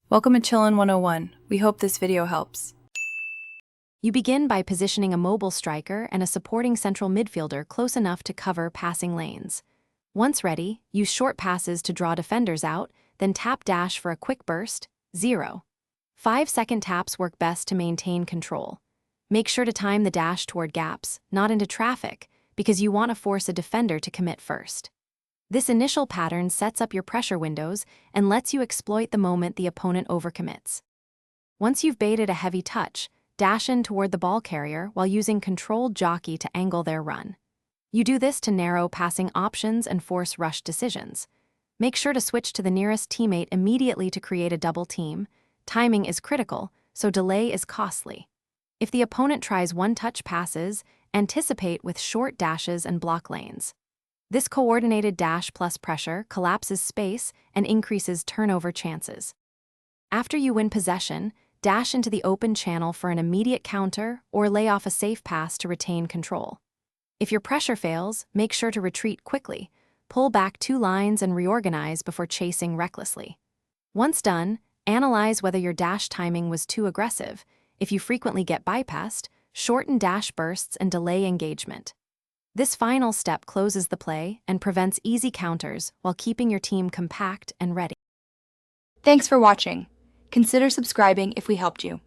Welcome to Chillin' 101. We hope this video helps. You begin by positioning a mobile striker and a supporting central midfielder close enough to cover passing lanes. Once ready, use short passes to draw defenders out, then tap dash for a quick burst. 0. 5-second taps work best to maintain control. Make sure to time the dash toward gaps, not into traffic, because you want to force a defender to commit first. This initial pattern sets up your pressure windows and lets you exploit the moment the opponent overcommits. Once you've baited a heavy touch, dash in toward the ball carrier while using controlled jockey to angle their run. You do this to narrow passing options and force rush decisions. Make sure to switch to the nearest teammate immediately to create a double team. Timing is critical, so delay is costly. If the opponent tries one-touch passes, anticipate with short dashes and block lanes. This coordinated dash plus pressure collapses space and increases turnover chances. After you win possession, dash into the open channel for an immediate counter or lay off a safe pass to retain control. If your pressure fails, make sure to retreat quickly, pull back 2 lines and reorganize before chasing recklessly. Once done, analyze whether your dash timing was too aggressive. If you frequently get bypassed, shorten dash bursts and delay engagement. This final step closes the play and prevents easy counters while keeping your team compact and ready. Thanks for watching. Consider subscribing if we helped you.